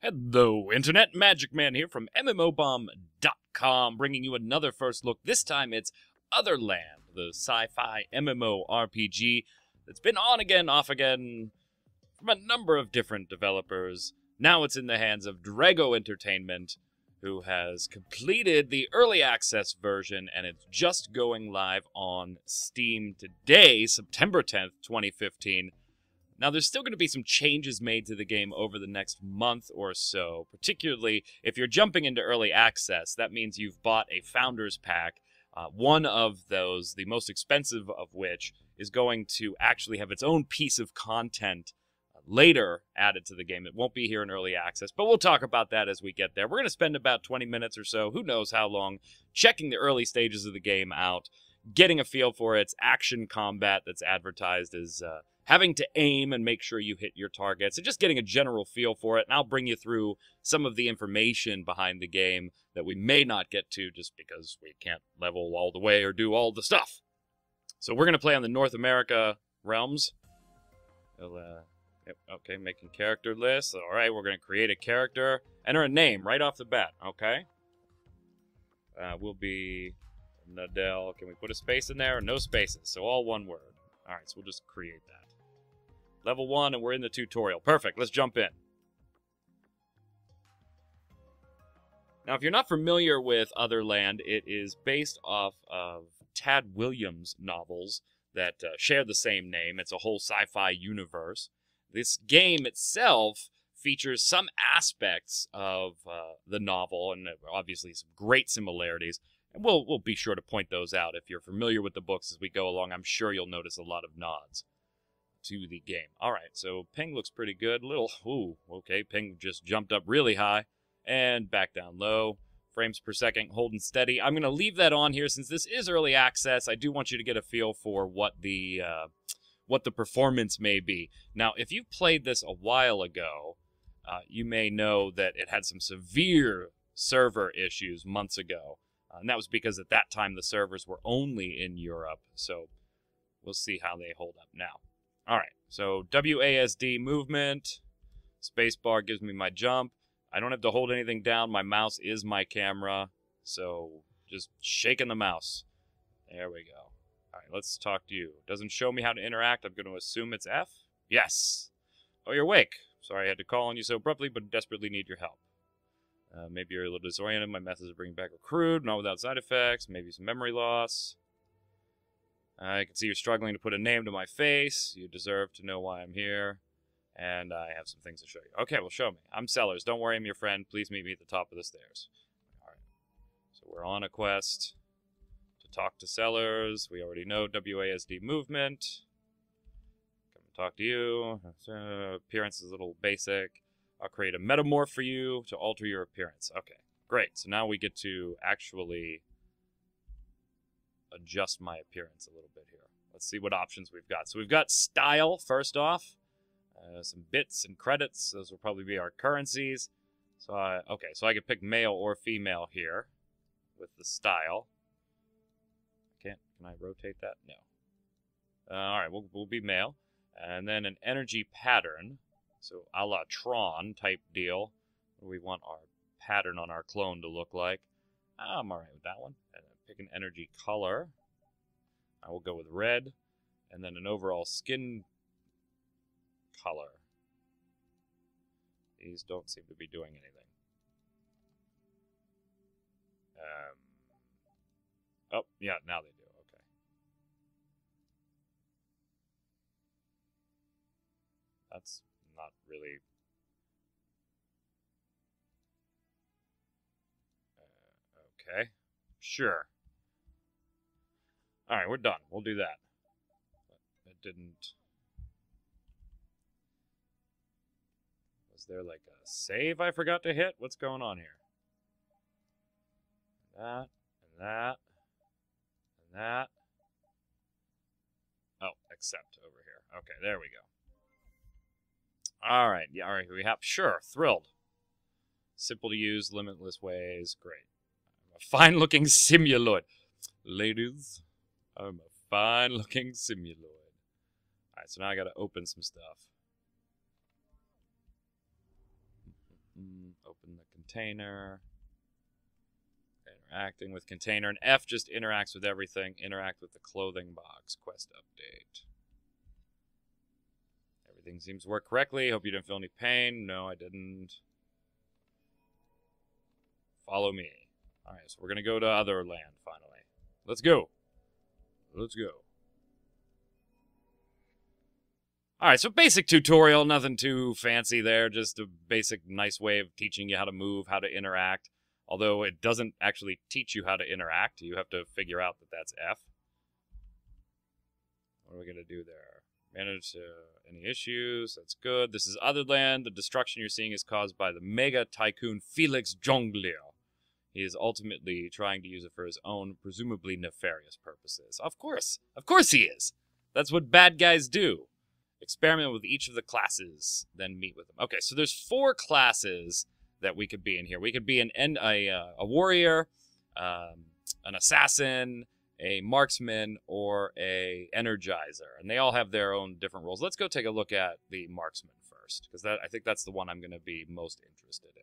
Hello, Internet. Magic Man here from MMOBomb.com, bringing you another first look. This time it's Otherland, the sci-fi MMORPG that's been on again, off again from a number of different developers. Now it's in the hands of Drago Entertainment, who has completed the early access version, and it's just going live on Steam today, September 10th, 2015. Now, there's still going to be some changes made to the game over the next month or so, particularly if you're jumping into early access. That means you've bought a Founders Pack, one of those, the most expensive of which, is going to actually have its own piece of content later added to the game. It won't be here in early access, but we'll talk about that as we get there. We're going to spend about 20 minutes or so, who knows how long, checking the early stages of the game out, getting a feel for its action combat that's advertised as having to aim and make sure you hit your targets, and just getting a general feel for it. And I'll bring you through some of the information behind the game that we may not get to just because we can't level all the way or do all the stuff. So we're going to play on the North America realms. Okay, making character lists. All right, we're going to create a character. Enter a name right off the bat, okay? We'll be Nadell. Can we put a space in there? No spaces, so all one word. All right, so we'll just create that. Level 1, and we're in the tutorial. Perfect, let's jump in. Now, if you're not familiar with Otherland, it is based off of Tad Williams' novels that share the same name. It's a whole sci-fi universe. This game itself features some aspects of the novel, and obviously some great similarities. And we'll be sure to point those out. If you're familiar with the books as we go along, I'm sure you'll notice a lot of nods to the game. All right, so ping looks pretty good. Ping just jumped up really high and back down low. Frames per second holding steady. I'm going to leave that on here since this is early access. I do want you to get a feel for what the performance may be. Now, if you've played this a while ago, you may know that it had some severe server issues months ago. And that was because at that time the servers were only in Europe. So we'll see how they hold up now. All right, so WASD movement. Spacebar gives me my jump. I don't have to hold anything down. My mouse is my camera. So just shaking the mouse. There we go. All right, let's talk to you. Doesn't show me how to interact. I'm going to assume it's F. Yes. Oh, you're awake. Sorry I had to call on you so abruptly, but desperately need your help. Maybe you're a little disoriented. My methods of bringing back are crude, not without side effects. Maybe some memory loss. I can see you're struggling to put a name to my face. You deserve to know why I'm here. And I have some things to show you. Okay, well, show me. I'm Sellers. Don't worry, I'm your friend. Please meet me at the top of the stairs. All right. So we're on a quest to talk to Sellers. We already know WASD movement. Come and talk to you. Appearance is a little basic. I'll create a metamorph for you to alter your appearance. Okay, great. So now we get to actually adjust my appearance a little bit here. Let's see what options we've got. So we've got style, first off. Some bits and credits. Those will probably be our currencies. So so I can pick male or female here with the style. Can I rotate that? No. All right, we'll be male. And then an energy pattern. So a la Tron type deal. We want our pattern on our clone to look like. I'm all right with that one. And pick an energy color. I will go with red. And then an overall skin color. These don't seem to be doing anything. Oh, yeah, now they do. Okay. That's not really... okay. Sure. Alright, we're done. We'll do that. But it didn't... Was there like a save I forgot to hit? What's going on here? That, and that, and that. Oh, accept over here. Okay, there we go. Alright, yeah, alright, we have... Sure, thrilled. Simple to use, limitless ways. Great. I'm a fine-looking simuloid. Ladies, I'm a fine-looking simuloid. Alright, so now I gotta open some stuff. Open the container. Interacting with container. And F just interacts with everything. Interact with the clothing box. Quest update. Everything seems to work correctly. Hope you didn't feel any pain. No, I didn't. Follow me. Alright, so we're going to go to Otherland, finally. Let's go. Let's go. Alright, so basic tutorial. Nothing too fancy there. Just a basic, nice way of teaching you how to move, how to interact. Although it doesn't actually teach you how to interact. You have to figure out that that's F. What are we going to do there? Manage any issues. That's good. This is Otherland. The destruction you're seeing is caused by the mega tycoon Felix Jonglier. He is ultimately trying to use it for his own, presumably nefarious purposes. Of course. Of course he is. That's what bad guys do. Experiment with each of the classes, then meet with them. Okay, so there's 4 classes that we could be in here. We could be a warrior, an assassin, a marksman, or a energizer. And they all have their own different roles. Let's go take a look at the marksman first, because I think that's the one I'm going to be most interested in,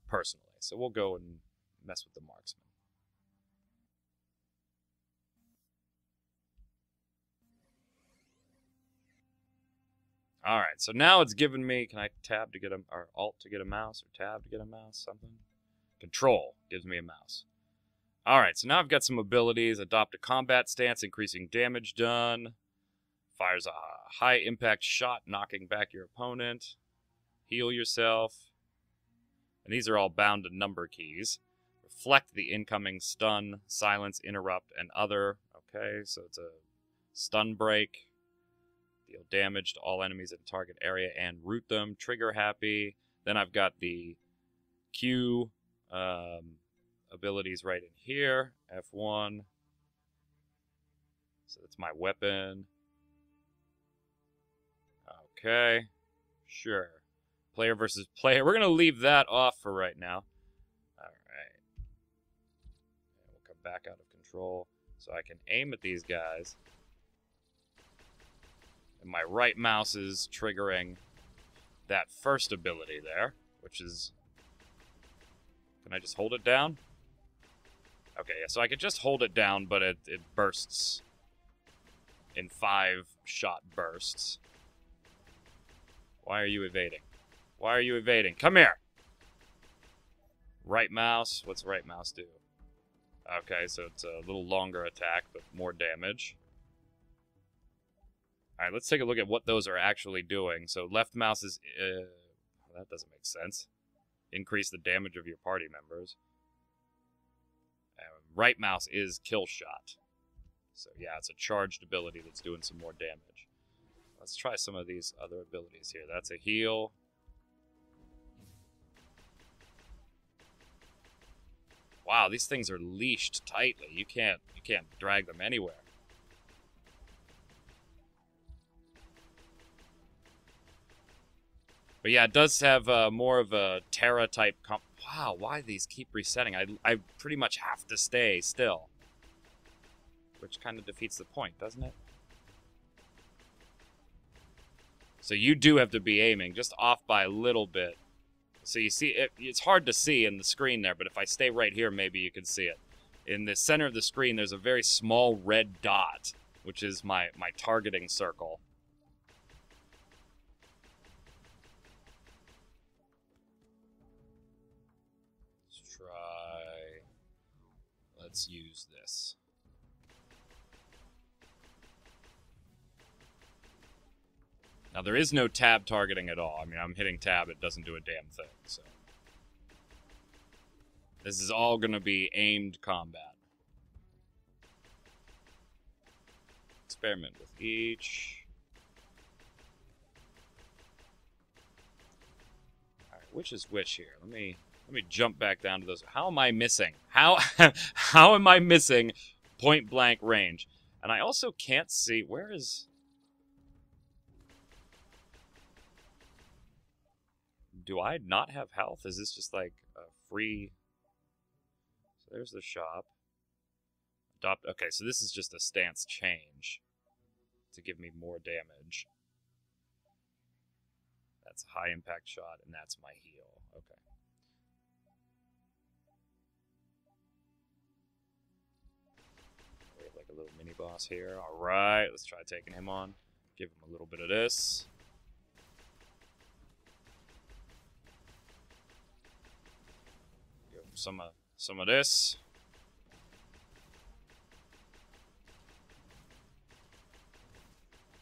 personally. So we'll go and mess with the marksman. Alright, so now it's given me, can I tab to get a, or alt to get a mouse, or tab to get a mouse, something? Control gives me a mouse. Alright, so now I've got some abilities. Adopt a combat stance, increasing damage done. Fires a high impact shot, knocking back your opponent. Heal yourself. And these are all bound to number keys. Reflect the incoming stun, silence, interrupt, and other. Okay, so it's a stun break. Deal damage to all enemies in a target area and root them. Trigger happy. Then I've got the Q abilities right in here. F1. So that's my weapon. Okay. Sure. Player versus player. We're going to leave that off for right now. Alright. We'll come back out of control. So I can aim at these guys. And my right mouse is triggering that first ability there, which is... Can I just hold it down? Okay, yeah, so I could just hold it down, but it bursts in 5-shot bursts. Why are you evading? Why are you evading? Come here! Right mouse. What's right mouse do? Okay, so it's a little longer attack, but more damage. Alright, let's take a look at what those are actually doing. So left mouse is... that doesn't make sense. Increase the damage of your party members. Right mouse is kill shot. So yeah, it's a charged ability that's doing some more damage. Let's try some of these other abilities here. That's a heal. Wow, these things are leashed tightly. You can't drag them anywhere. But yeah, it does have more of a Terra type comp. Wow, why these keep resetting? I pretty much have to stay still. Which kind of defeats the point, doesn't it? So you do have to be aiming, just off by a little bit. So you see, it's hard to see in the screen there, but if I stay right here, maybe you can see it. In the center of the screen, there's a very small red dot, which is my targeting circle. Let's use this. Now, there is no tab targeting at all. I mean, I'm hitting tab, it doesn't do a damn thing, so. This is all going to be aimed combat. Experiment with each. Alright, which is which here? Let me jump back down to those. How am I missing? How am I missing point blank range? And I also can't see, where is... Do I not have health? Is this just like a free... So there's the shop. Adopt... Okay, so this is just a stance change to give me more damage. That's a high impact shot, and that's my heal. Okay. We have like a little mini boss here. Alright, let's try taking him on. Give him a little bit of this. Give him some of this.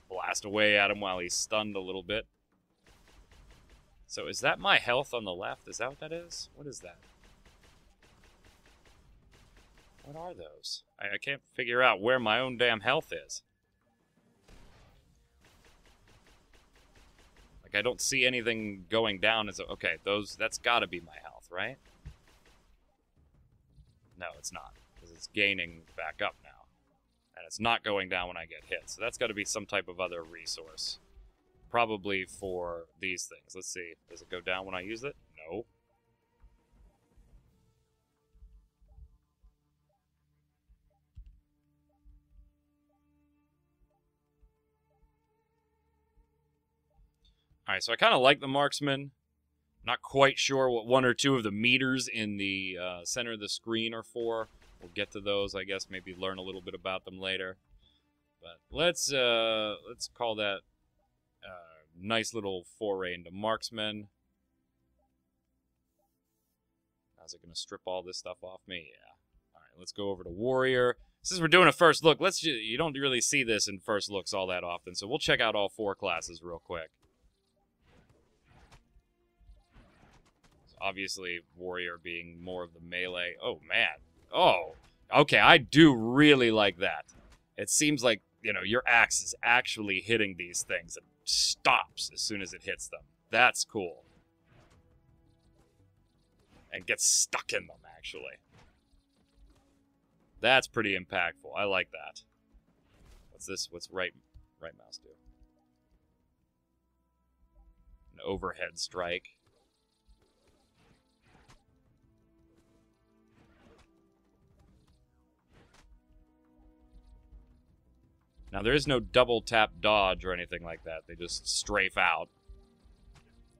Blast away at him while he's stunned a little bit. So is that my health on the left? Is that what that is? What is that? What are those? I can't figure out where my own damn health is. Like, I don't see anything going down. Okay, that's gotta be my health, right? No, it's not. Because it's gaining back up now. And it's not going down when I get hit. So that's gotta be some type of other resource. Probably for these things. Let's see. Does it go down when I use it? No. Alright, so I kind of like the marksman. Not quite sure what one or two of the meters in the center of the screen are for. We'll get to those, I guess. Maybe learn a little bit about them later. But let's call that nice little foray into marksman. How's it going to strip all this stuff off me? Yeah. All right, let's go over to warrior. Since we're doing a first look, you don't really see this in first looks all that often, so we'll check out all 4 classes real quick. So obviously, warrior being more of the melee. Oh, man. Oh, okay, I do really like that. It seems like, you know, your axe is actually hitting these things and stops as soon as it hits them. That's cool. And gets stuck in them, actually. That's pretty impactful. I like that. What's this? What's right mouse do? An overhead strike. Now, there is no double tap dodge or anything like that. They just strafe out.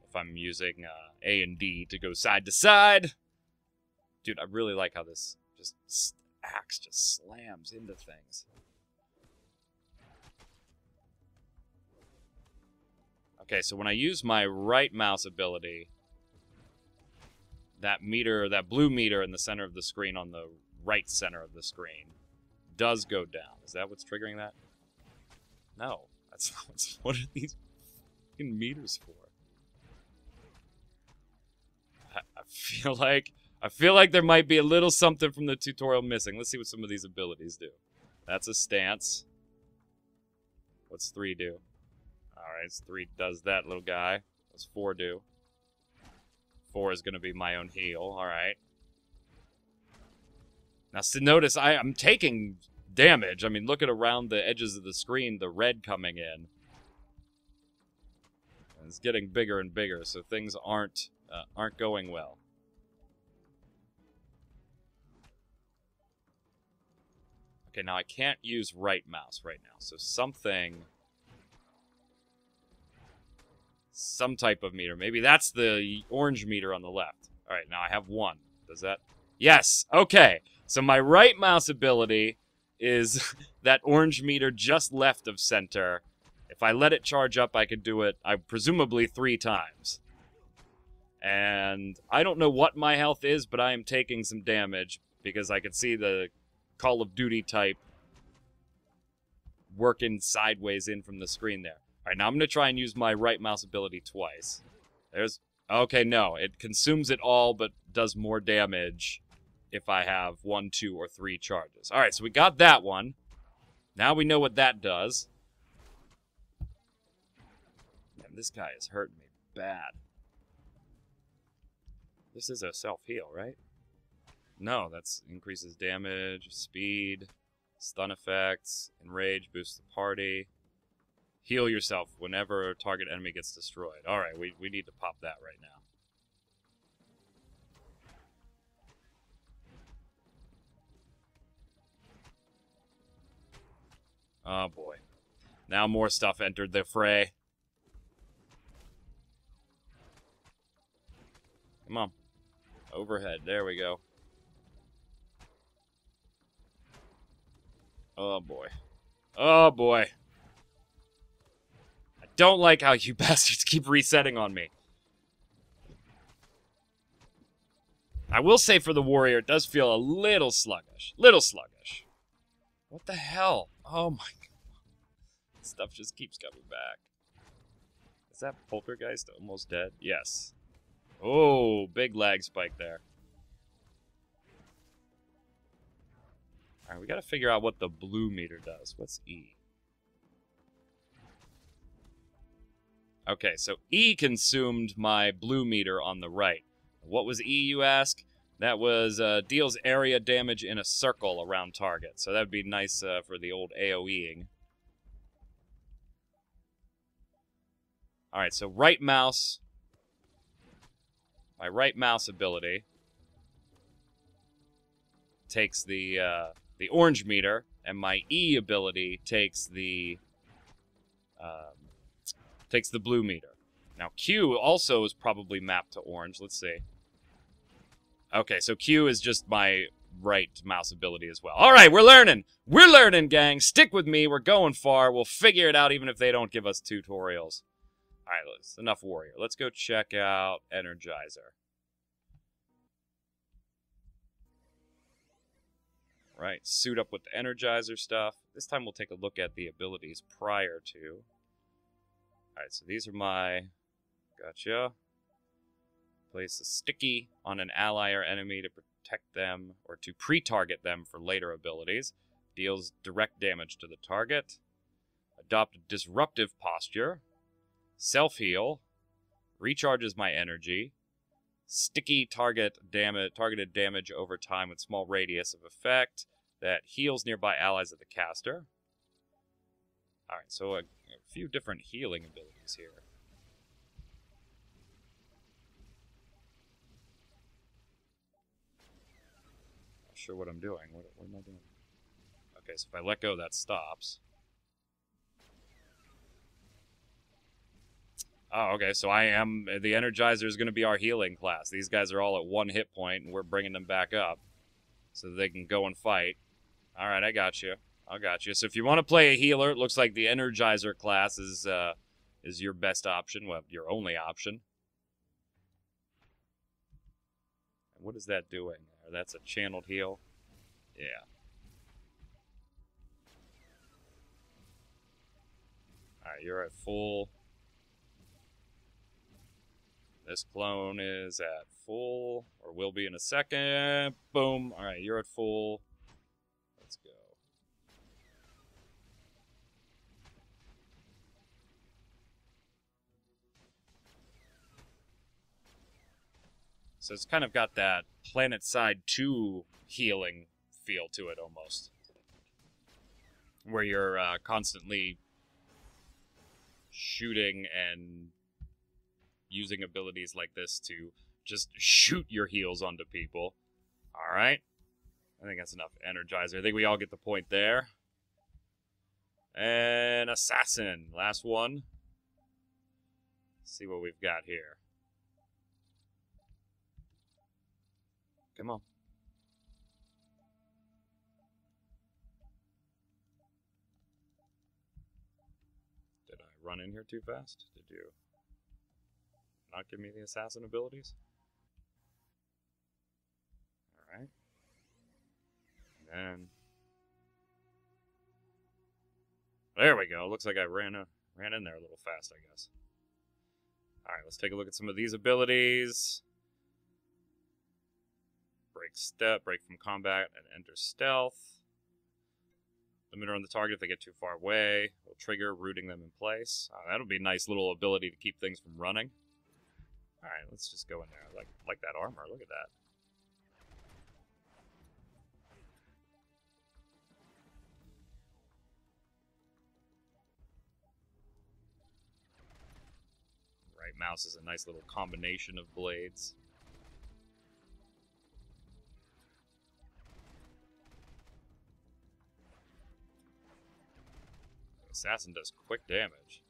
If I'm using A and D to go side to side. Dude, I really like how this axe just slams into things. Okay, so when I use my right mouse ability, that blue meter in the center of the screen on the right center of the screen does go down. Is that what's triggering that? No, that's not. What are these fucking meters for? I feel like there might be a little something from the tutorial missing. Let's see what some of these abilities do. That's a stance. What's 3 do? Alright, 3 does that, little guy. What's 4 do? 4 is going to be my own heal. Alright. Now, so notice I'm taking damage. I mean, look at around the edges of the screen, the red coming in. And it's getting bigger and bigger, so things aren't going well. Okay, now I can't use right mouse right now, so some type of meter. Maybe that's the orange meter on the left. All right, now I have 1. Does that? Yes. Okay. So my right mouse ability is that orange meter just left of center. If I let it charge up, I could do it, presumably 3 times. And I don't know what my health is, but I am taking some damage because I can see the Call of Duty type working sideways in from the screen there. All right, now I'm going to try and use my right mouse ability twice. Okay, no, it consumes it all, but does more damage if I have 1, 2, or 3 charges. All right, so we got that one. Now we know what that does. Man, this guy is hurting me bad. This is a self-heal, right? No, that's increases damage, speed, stun effects, enrage, boosts the party. Heal yourself whenever a target enemy gets destroyed. All right, we need to pop that right now. Oh boy. Now more stuff entered the fray. Come on. Overhead. There we go. Oh, boy. Oh, boy. I don't like how you bastards keep resetting on me. I will say for the warrior, it does feel a little sluggish. Little sluggish. What the hell? Oh, my God. Stuff just keeps coming back. Is that poltergeist almost dead? Yes. Oh, big lag spike there. Alright, we gotta figure out what the blue meter does. What's E? Okay, so E consumed my blue meter on the right. What was E, you ask? That was deals area damage in a circle around target. So that would be nice for the old AoEing. Alright, so right mouse. My right mouse ability takes the orange meter, and my E ability takes the blue meter. Now Q also is probably mapped to orange. Let's see. Okay, so Q is just my right mouse ability as well. All right, we're learning. We're learning, gang. Stick with me. We're going far. We'll figure it out even if they don't give us tutorials. All right, that's enough warrior. Let's go check out Energizer. Right, suit up with the Energizer stuff. This time we'll take a look at the abilities prior to. Alright, so these are my... Gotcha. Place a sticky on an ally or enemy to protect them, or to pre-target them for later abilities. Deals direct damage to the target. Adopt a disruptive posture. Self-heal. Recharges my energy. Sticky targeted damage over time with small radius of effect that heals nearby allies of the caster. Alright, so a few different healing abilities here. Not sure what I'm doing. What am I doing? Okay, so if I let go, that stops. Oh, okay, so the Energizer is going to be our healing class. These guys are all at 1 hit point, and we're bringing them back up so they can go and fight. All right, I got you. I got you. So if you want to play a healer, it looks like the Energizer class is your best option, well, your only option. And what is that doing there? That's a channeled heal? Yeah. All right, you're at full... This clone is at full, or will be in a second. Boom. All right, you're at full. Let's go. So it's kind of got that Planet Side 2 healing feel to it almost. Where you're constantly shooting and using abilities like this to just shoot your heals onto people. Alright. I think that's enough Energizer. I think we all get the point there. And Assassin. Last one. Let's see what we've got here. Come on. Did I run in here too fast? Did you not give me the assassin abilities? Alright. And then... There we go. Looks like I ran in there a little fast, I guess. Alright, let's take a look at some of these abilities. Break from combat and enter stealth. Limiter on the target if they get too far away. Will trigger, rooting them in place. That'll be a nice little ability to keep things from running. Alright, let's just go in there. Like that armor, look at that. Right mouse is a nice little combination of blades. Assassin does quick damage.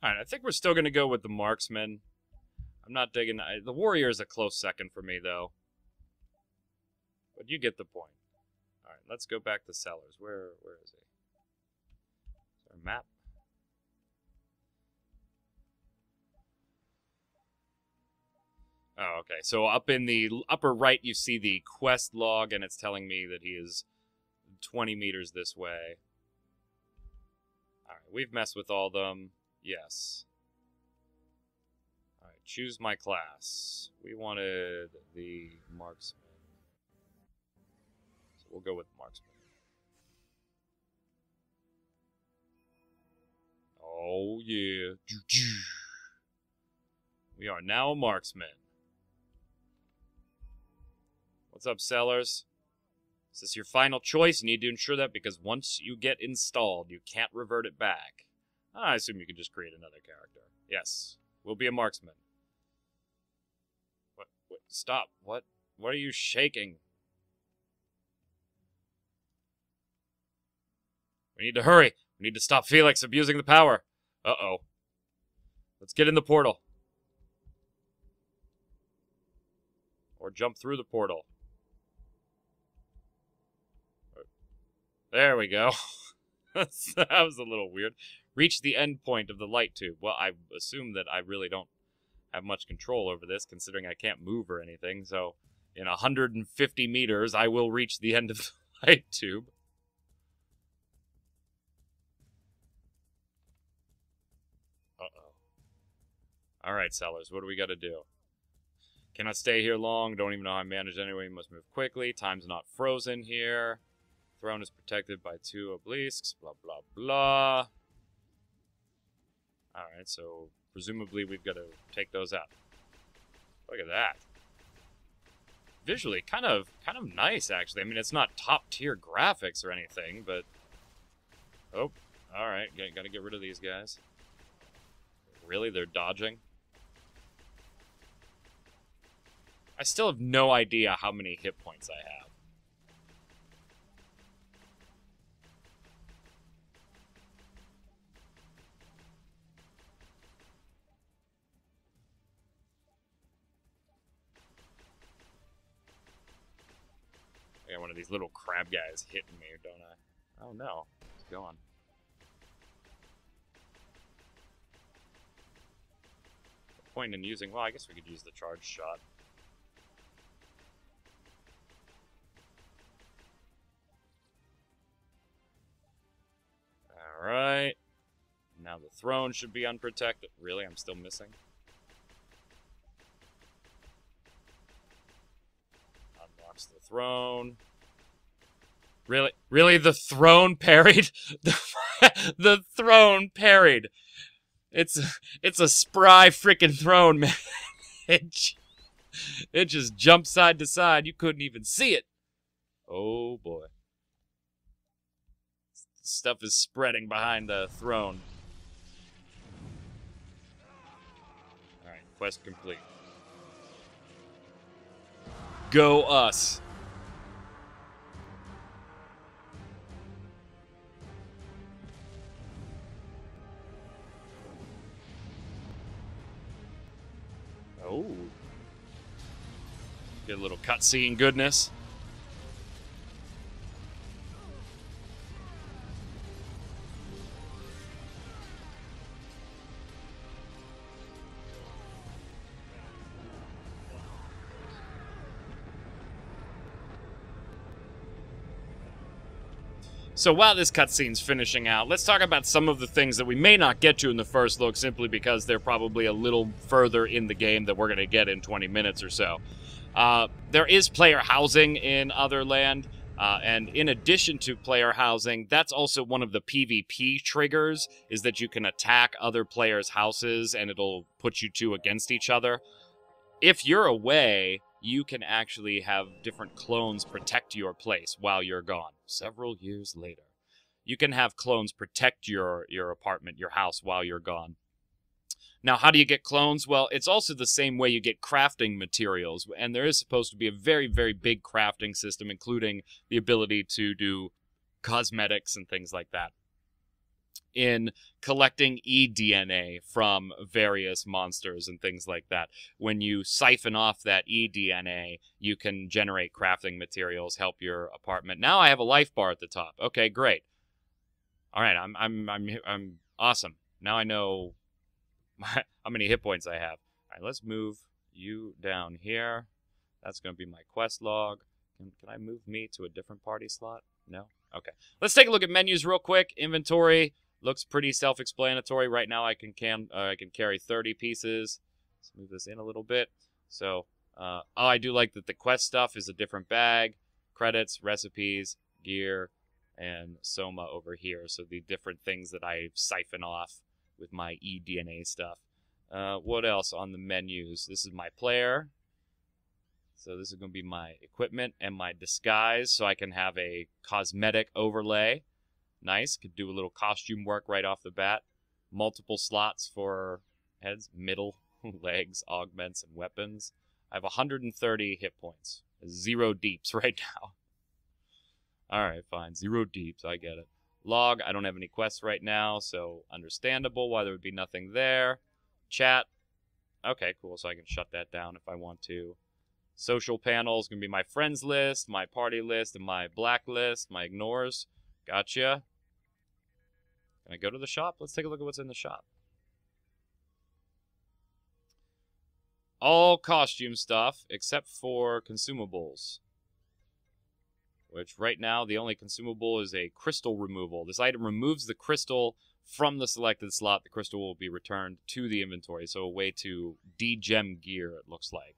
Alright, I think we're still going to go with the marksman. I'm not digging... The warrior is a close second for me, though. But you get the point. Alright, let's go back to Sellers. Where is he? Is there a map? Oh, okay. So up in the upper right, you see the quest log, and it's telling me that he is 20 meters this way. Alright, we've messed with all of them. Yes. Alright, choose my class. We wanted the marksman. So we'll go with marksman. Oh, yeah. We are now a marksman. What's up, Sellers? Is this your final choice? You need to ensure that because once you get installed, you can't revert it back. I assume you can just create another character. Yes, we'll be a marksman. What? Stop. What are you shaking? We need to hurry. We need to stop Felix abusing the power. Uh-oh. Let's get in the portal. Or jump through the portal. There we go. That was a little weird. Reach the end point of the light tube. Well, I assume that I really don't have much control over this, considering I can't move or anything. So, in 150 meters, I will reach the end of the light tube. Uh-oh. Alright, Sellers, what do we got to do? Cannot stay here long. Don't even know how I manage anyway. Must move quickly. Time's not frozen here. Throne is protected by 2 obelisks. Blah, blah, blah. Alright, so presumably we've got to take those out. Look at that. Visually, kind of nice, actually. I mean, it's not top-tier graphics or anything, but... Oh, alright. Gotta get rid of these guys. Really? They're dodging? I still have no idea how many hit points I have. I got one of these little crab guys hitting me, don't I? Oh no. It's gone. The point in using... Well, I guess we could use the charge shot. Alright. Now the throne should be unprotected. Really? I'm still missing? Unlocks the throne. Really? Really? The throne parried? The throne parried. It's a spry freaking throne, man. It just jumped side to side. You couldn't even see it. Oh, boy. Stuff is spreading behind the throne. Alright, quest complete. Go us. Oh. Get a little cutscene goodness. So while this cutscene's finishing out, let's talk about some of the things that we may not get to in the first look simply because they're probably a little further in the game that we're going to get in 20 minutes or so. There is player housing in Otherland, and in addition to player housing, that's also one of the PvP triggers, is that you can attack other players' houses and it'll put you two against each other. If you're away, you can actually have different clones protect your place while you're gone. Several years later, you can have clones protect your apartment, your house, while you're gone. Now, how do you get clones? Well, it's also the same way you get crafting materials, and there is supposed to be a very, very big crafting system, including the ability to do cosmetics and things like that. in collecting eDNA from various monsters and things like that. When you siphon off that eDNA, you can generate crafting materials, help your apartment. Now I have a life bar at the top. Okay, great. All right, I'm awesome. Now I know how many hit points I have. All right, let's move you down here. That's going to be my quest log. Can I move me to a different party slot? No? Okay. Let's take a look at menus real quick. Inventory looks pretty self-explanatory. Right now I can carry 30 pieces. Let's move this in a little bit. So, I do like that the quest stuff is a different bag. Credits, recipes, gear, and Soma over here. So the different things that I siphon off with my eDNA stuff. What else on the menus? This is my player. So this is going to be my equipment and my disguise, so I can have a cosmetic overlay. Nice. Could do a little costume work right off the bat. Multiple slots for heads, middle, legs, augments, and weapons. I have 130 hit points. 0 deeps right now. Alright, fine. 0 deeps. I get it. Log. I don't have any quests right now, so understandable why there would be nothing there. Chat. Okay, cool. So I can shut that down if I want to. Social panels going to be my friends list, my party list, and my blacklist, my ignores. Gotcha. Can I go to the shop? Let's take a look at what's in the shop. All costume stuff except for consumables. Which right now the only consumable is a crystal removal. This item removes the crystal from the selected slot. The crystal will be returned to the inventory. So a way to de-gem gear, it looks like.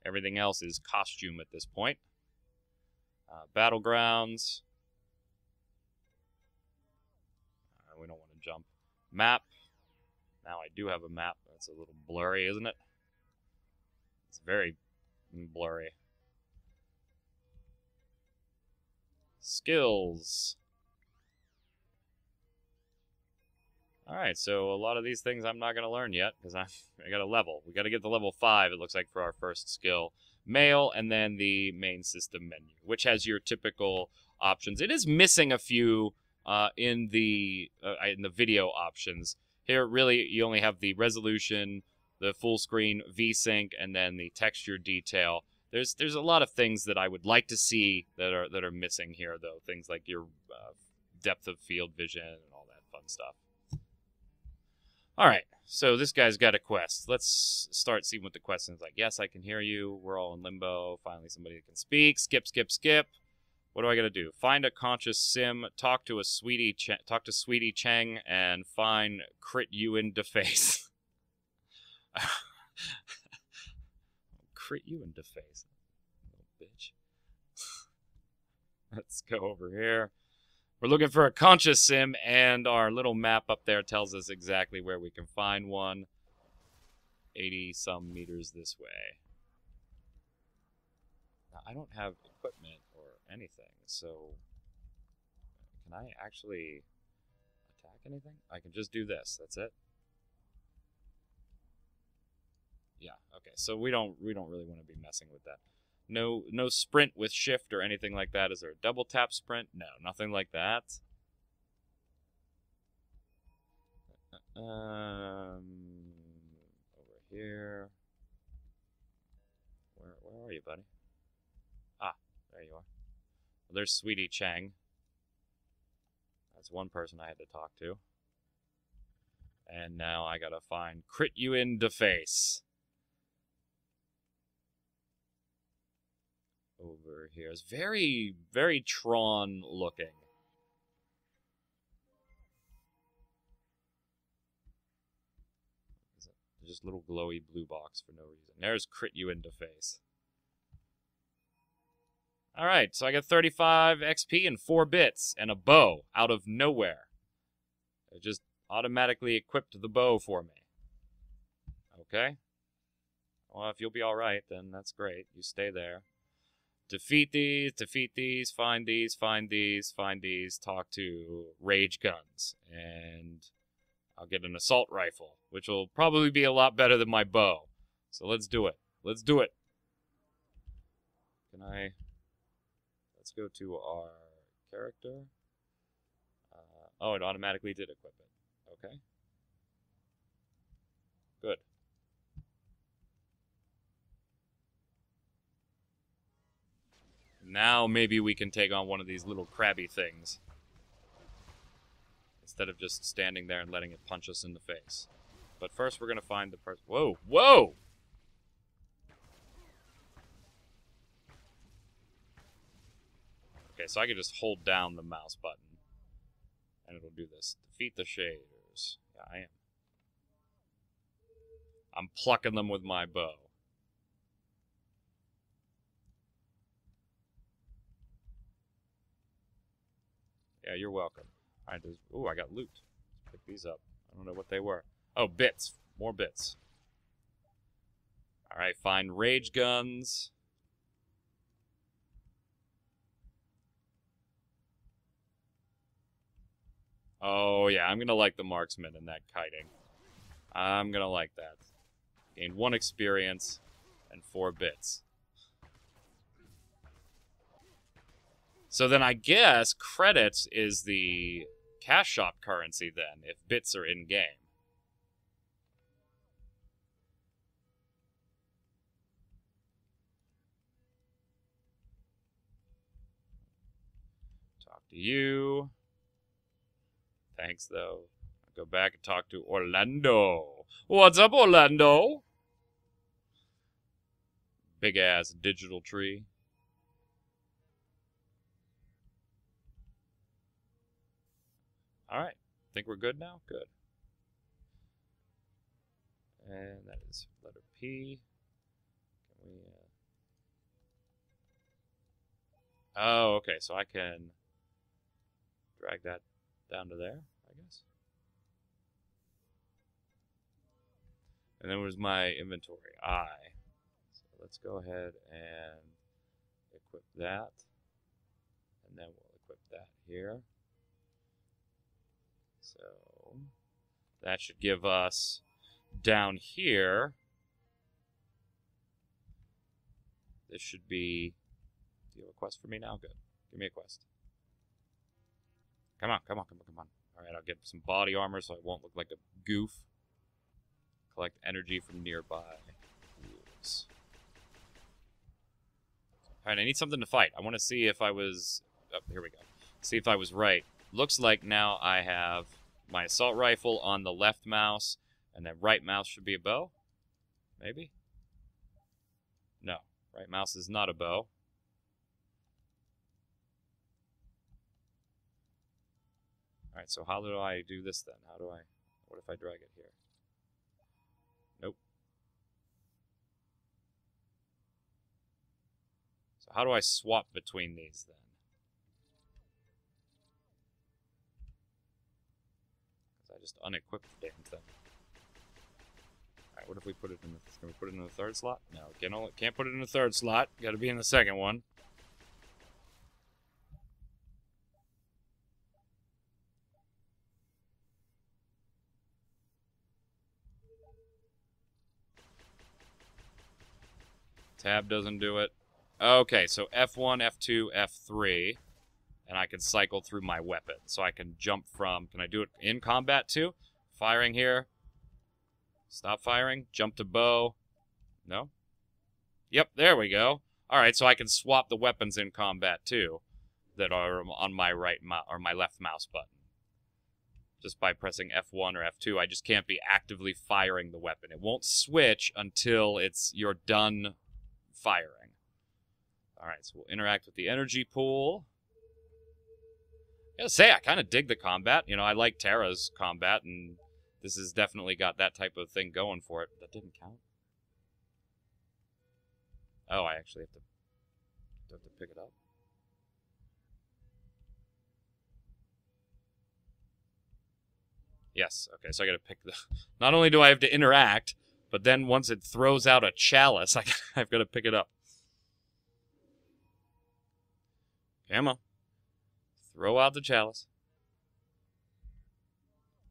Everything else is costume at this point. Battlegrounds. We don't want to jump. Map. Now I do have a map. That's a little blurry, isn't it? It's very blurry. Skills. Alright, so a lot of these things I'm not going to learn yet, because I got a level. We got to get to level 5, it looks like, for our first skill. Mail, and then the main system menu, which has your typical options. It is missing a few in the video options. Here, really, you only have the resolution, the full screen, VSync, and then the texture detail. There's a lot of things that I would like to see that are missing here, though. Things like your depth of field vision and all that fun stuff. Alright, so this guy's got a quest. Let's start seeing what the question is like. Yes, I can hear you. We're all in limbo. Finally, somebody that can speak. Skip, skip, skip. What do I got to do? Find a conscious sim, talk to Sweetie Cheng, and find crit you in the face. Crit you in the face. Little bitch. Let's go over here. We're looking for a conscious sim, and our little map up there tells us exactly where we can find one. 80-some meters this way. Now, I don't have equipment or anything, so can I actually attack anything? I can just do this. That's it. Yeah. Okay. So we don't really want to be messing with that. No sprint with shift or anything like that. Is there a double tap sprint? No, nothing like that. Over here. Where are you, buddy? Ah, there you are. Well, there's Sweetie Cheng. That's one person I had to talk to. And now I gotta find crit you in the face. Over here. It's very, very Tron looking. Just little glowy blue box for no reason. There's crit you in the face. Alright, so I got 35 XP and 4 bits and a bow out of nowhere. It just automatically equipped the bow for me. Okay. Well, if you'll be alright, then that's great. You stay there. Defeat these, find these, talk to rage guns, and I'll get an assault rifle, which will probably be a lot better than my bow. So let's do it. Let's do it. Let's go to our character. Oh, it automatically did equip it. Okay. Good. Now maybe we can take on one of these little crabby things. Instead of just standing there and letting it punch us in the face. But first we're going to find the person. Whoa! Whoa! Okay, so I can just hold down the mouse button. And it'll do this. Defeat the shaders. Yeah, I am. I'm plucking them with my bow. Yeah, you're welcome. Alright, ooh, I got loot. Let's pick these up. I don't know what they were. Oh, bits. More bits. Alright, find rage guns. Oh, yeah, I'm gonna like the marksman and that kiting. I'm gonna like that. Gained 1 experience and 4 bits. So then I guess credits is the cash shop currency then, if bits are in-game. Talk to you. Thanks, though. I'll go back and talk to Orlando. What's up, Orlando? Big-ass digital tree. Alright. Think we're good now? Good. And that is letter P. Can we, Oh, okay. So I can drag that down to there, I guess. And then where's my inventory? I. So let's go ahead and equip that. And then we'll equip that here. So that should give us down here. This should be. Do you have a quest for me now? Good. Give me a quest. Come on, come on, come on, come on. Alright, I'll get some body armor so I won't look like a goof. Collect energy from nearby. Alright, I need something to fight. I want to see if I was. Oh, here we go. See if I was right. Looks like now I have my assault rifle on the left mouse, and then right mouse should be a bow? Maybe? No. Right mouse is not a bow. Alright, so how do I do this then? How do I... What if I drag it here? Nope. So how do I swap between these then? I just unequipped the damn thing. Alright, what if we put it in the... Can we put it in the 3rd slot? No, can't put it in the 3rd slot. Gotta be in the 2nd one. Tab doesn't do it. Okay, so F1, F2, F3. And I can cycle through my weapon. So I can jump from... Can I do it in combat too? Firing here. Stop firing. Jump to bow. No? Yep, there we go. Alright, so I can swap the weapons in combat too. That are on my my left mouse button. Just by pressing F1 or F2, I just can't be actively firing the weapon. It won't switch until you're done firing. Alright, so we'll interact with the energy pool. I gotta say, I kind of dig the combat. You know, I like Terra's combat, and this has definitely got that type of thing going for it. That didn't count. Oh, I actually have to pick it up. Yes, okay, so I gotta pick the... Not only do I have to interact, but then once it throws out a chalice, I've gotta pick it up. Come on. Throw out the chalice.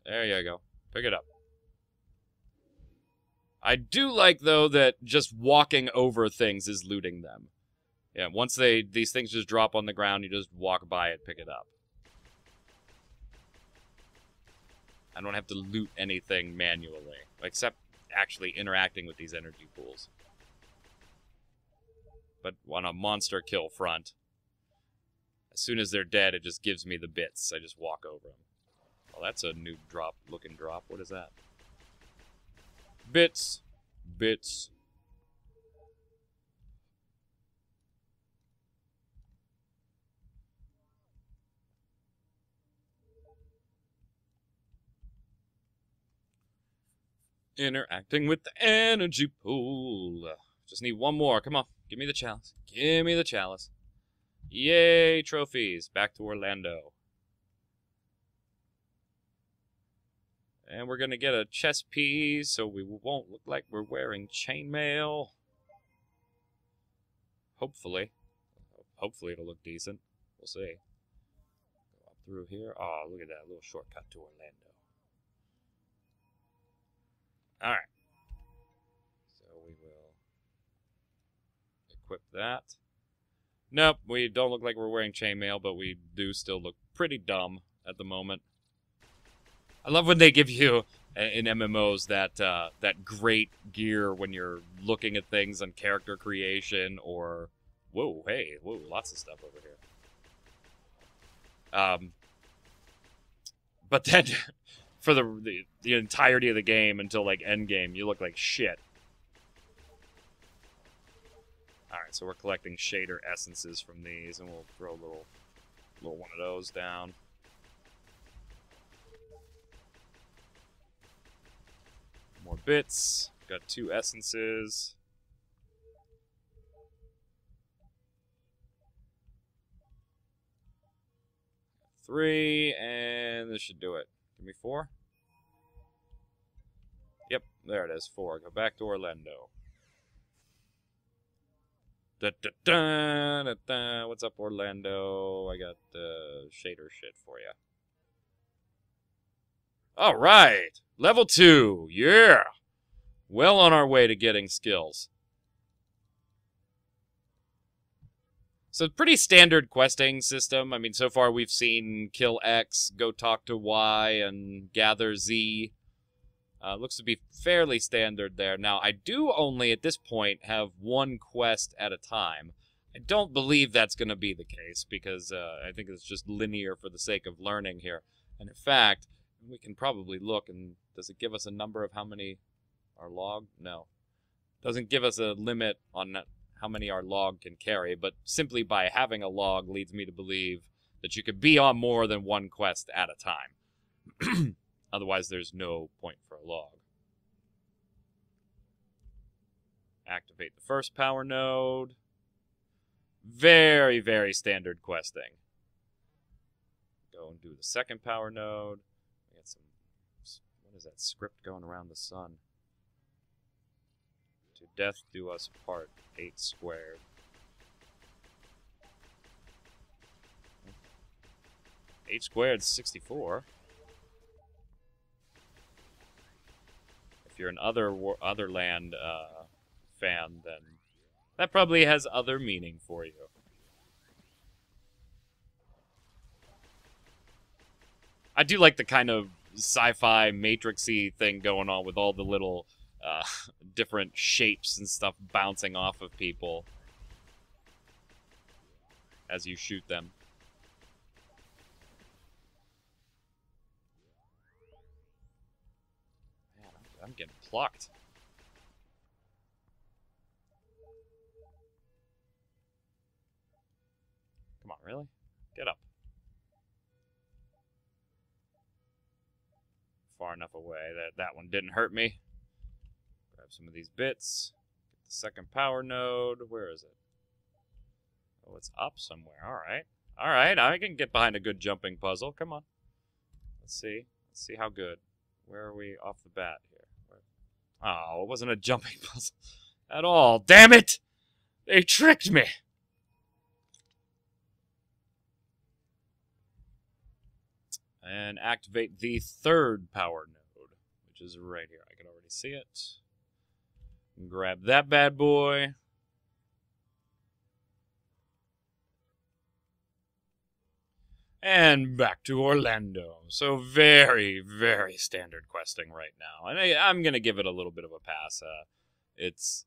There you go. Pick it up. I do like, though, that just walking over things is looting them. Yeah, once these things just drop on the ground, you just walk by it, pick it up. I don't have to loot anything manually, except actually interacting with these energy pools. But on a monster kill front, as soon as they're dead, it just gives me the bits. I just walk over them. Well, that's a new looking drop. What is that? Bits. Bits. Interacting with the energy pool. Just need one more. Come on. Give me the chalice. Give me the chalice. Yay, trophies. Back to Orlando. And we're going to get a chest piece so we won't look like we're wearing chainmail. Hopefully. Hopefully it'll look decent. We'll see. Go up through here. Oh, look at that little shortcut to Orlando. Alright. So we will equip that. Nope, we don't look like we're wearing chainmail, but we do still look pretty dumb at the moment. I love when they give you, in MMOs, that great gear when you're looking at things on character creation, or... Whoa, hey, whoa, lots of stuff over here. But then... For the entirety of the game until, like, endgame, you look like shit. Alright, so we're collecting shader essences from these, and we'll throw a little one of those down. More bits. Got 2 essences. Three, and this should do it. Give me 4. Yep, there it is, 4. Go back to Orlando. Da, da, da, da, da. What's up, Orlando? I got shader shit for you. All right, level 2. Yeah, well on our way to getting skills. So pretty standard questing system. I mean, so far we've seen kill X, go talk to Y, and gather Z. Looks to be fairly standard there. Now, I do only, at this point, have 1 quest at a time. I don't believe that's going to be the case, because I think it's just linear for the sake of learning here. And in fact, we can probably look, and does it give us a number of how many our log? No. Doesn't give us a limit on how many our log can carry, but simply by having a log leads me to believe that you could be on more than 1 quest at a time. Otherwise, there's no point for a log. Activate the first power node. Very, very standard questing. Go and do the second power node. We got some, what is that script going around the sun? To death do us part, 8 squared. Eight squared is 64. If you're an Otherland fan, then that probably has other meaning for you. I do like the kind of sci-fi matrixy thing going on with all the little different shapes and stuff bouncing off of people as you shoot them. Man, I'm getting plucked. Come on, really? Get up. Far enough away that that one didn't hurt me. Grab some of these bits. Get the second power node. Where is it? Oh, it's up somewhere. Alright. Alright, I can get behind a good jumping puzzle. Come on. Let's see. Let's see how good. Where are we off the bat here? Oh, it wasn't a jumping puzzle at all. Damn it! They tricked me! And activate the third power node, which is right here. I can already see it. Grab that bad boy. And back to Orlando. So very, very standard questing right now. And I'm going to give it a little bit of a pass. It's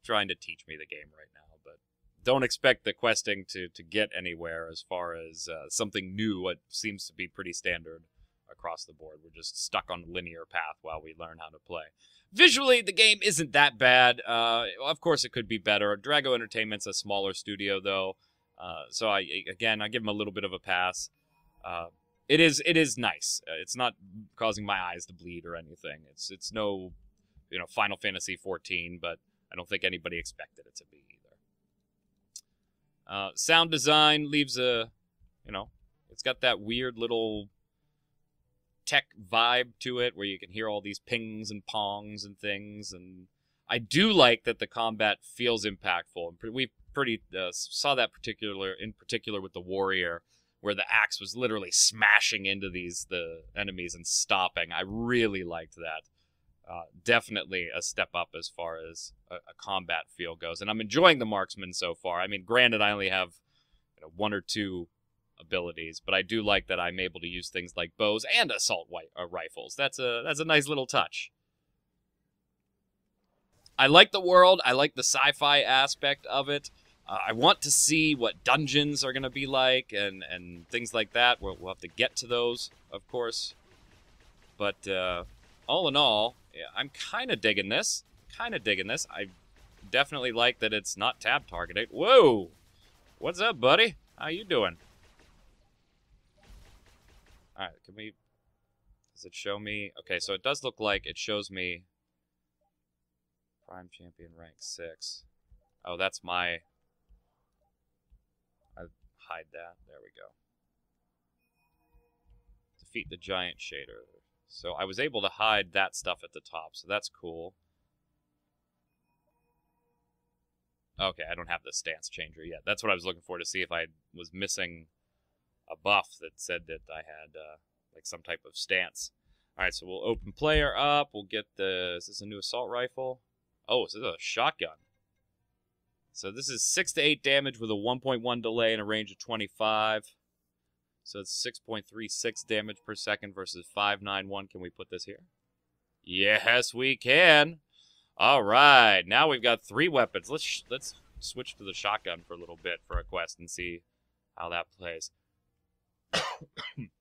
trying to teach me the game right now. But don't expect the questing to get anywhere as far as something new. What seems to be pretty standard across the board. We're just stuck on a linear path while we learn how to play. Visually, the game isn't that bad. Of course, it could be better. Drago Entertainment's a smaller studio, though. So I give them a little bit of a pass. It is nice. It's not causing my eyes to bleed or anything. It's no, Final Fantasy 14, but I don't think anybody expected it to be either. Sound design leaves it's got that weird little tech vibe to it where you can hear all these pings and pongs and things, and I do like that the combat feels impactful. We saw that in particular with the warrior, where the axe was literally smashing into the enemies and stopping. I really liked that. Definitely a step up as far as a combat feel goes, and I'm enjoying the marksman so far. I mean, granted, I only have one or two abilities, but I do like that I'm able to use things like bows and assault rifles. That's a nice little touch. I like the world. I like the sci-fi aspect of it. I want to see what dungeons are going to be like and things like that. We'll have to get to those, of course. But all in all, yeah, I'm kind of digging this. I definitely like that it's not tab targeted. Whoa! What's up, buddy? How you doing? All right, does it show me? Okay, so it does look like it shows me Prime Champion rank 6. Oh, that's my... I hide that. There we go. Defeat the giant shader. So I was able to hide that stuff at the top, so that's cool. Okay, I don't have the stance changer yet. That's what I was looking for, to see if I was missing a buff that said that I had like some type of stance. All right, so we'll open player up. We'll get is this a new assault rifle? Oh, so this is a shotgun. So this is 6 to 8 damage with a 1.1 delay and a range of 25. So it's 6.36 damage per second versus 591. Can we put this here? Yes, we can. All right, now we've got 3 weapons. Let's switch to the shotgun for a little bit for a quest and see how that plays.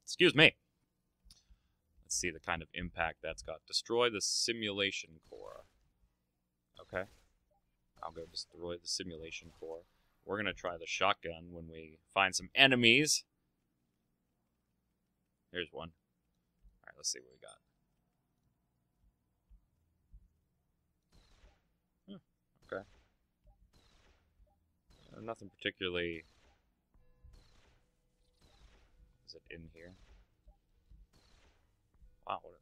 Excuse me. Let's see the kind of impact that's got. Destroy the simulation core. Okay. I'll go destroy the simulation core. We're going to try the shotgun when we find some enemies. Here's one. All right, let's see what we got. Okay. Nothing particularly... Is it in here? Wow, what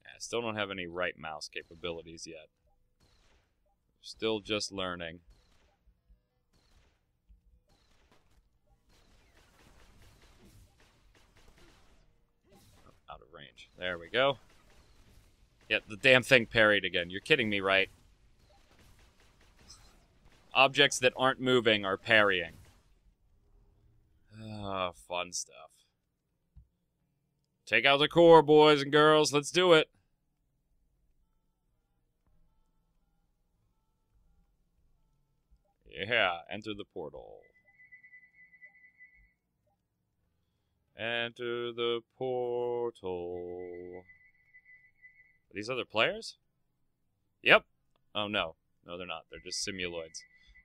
I still don't have any right mouse capabilities yet. Still just learning. Out of range. There we go. Yeah, the damn thing parried again. You're kidding me, right? Objects that aren't moving are parrying. Ah, fun stuff. Take out the core, boys and girls. Let's do it. Yeah, enter the portal. Enter the portal. Are these other players? Yep. Oh, no. No, they're not. They're just simuloids.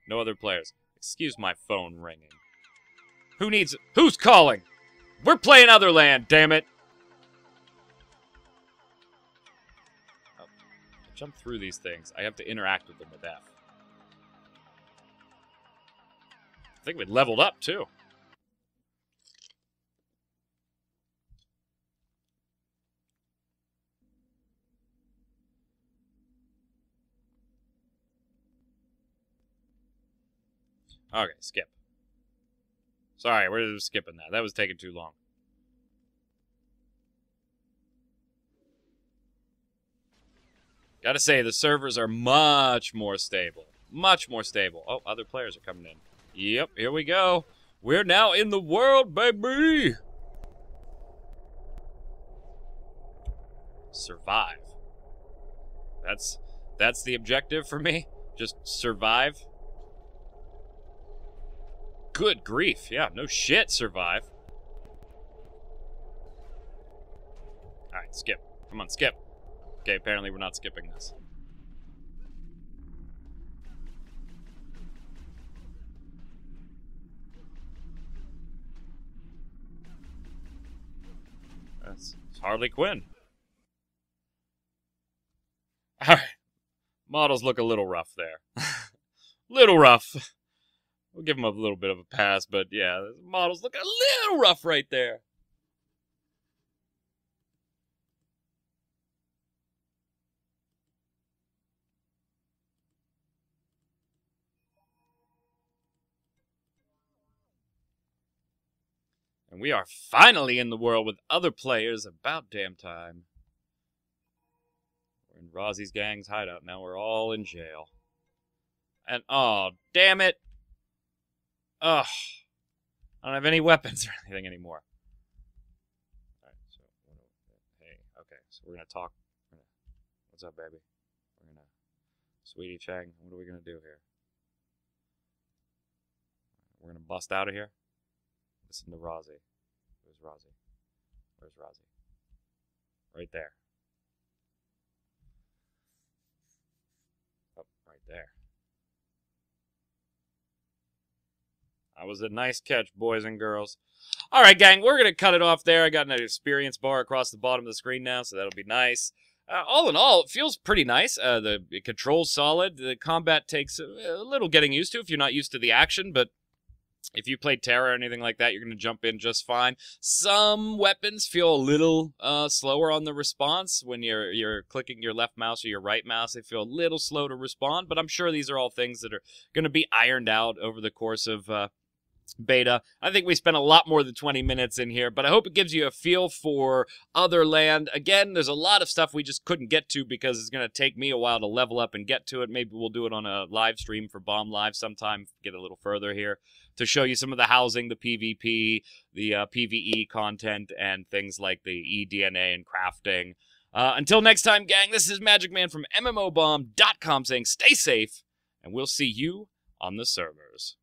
No other players. Excuse my phone ringing. Who's calling? We're playing Otherland, damn it! Oh, I jump through these things. I have to interact with them with F. I think we leveled up, too. Okay, skip. Sorry, we're just skipping that. That was taking too long. Gotta say, the servers are much more stable. Much more stable. Oh, other players are coming in. Yep, here we go. We're now in the world, baby! Survive. That's the objective for me. Just survive. Good grief. Yeah, no shit, survive. Alright, skip. Come on, skip. Okay, apparently we're not skipping this. It's Harley Quinn. Alright. Models look a little rough there. Little rough. We'll give them a little bit of a pass, but yeah, the models look a little rough right there. And we are finally in the world with other players. About damn time. We're in Rozzy's gang's hideout. Now we're all in jail. And, oh, damn it. Ugh. I don't have any weapons or anything anymore. Alright, so, hey, okay, so we're gonna talk. What's up, baby? We're gonna, Sweetie Chang, what are we gonna do here? We're gonna bust out of here? Listen to Rozzy. Where's Rozzy? Where's Rozzy? Right there. Oh, right there. That was a nice catch, boys and girls. All right, gang, we're going to cut it off there. I got an experience bar across the bottom of the screen now, so that'll be nice. All in all, it feels pretty nice. The control's solid. The combat takes a little getting used to if you're not used to the action, but if you played Terra or anything like that, you're going to jump in just fine. Some weapons feel a little slower on the response. When you're clicking your left mouse or your right mouse, they feel a little slow to respond, but I'm sure these are all things that are going to be ironed out over the course of beta. I think we spent a lot more than 20 minutes in here, but I hope it gives you a feel for Otherland. Again, there's a lot of stuff we just couldn't get to because it's going to take me a while to level up and get to it. Maybe we'll do it on a live stream for Bomb Live sometime, get a little further here to show you some of the housing, the PvP, the PvE content, and things like the eDNA and crafting. Until next time, gang, this is Magic Man from MMOBomb.com saying stay safe, and we'll see you on the servers.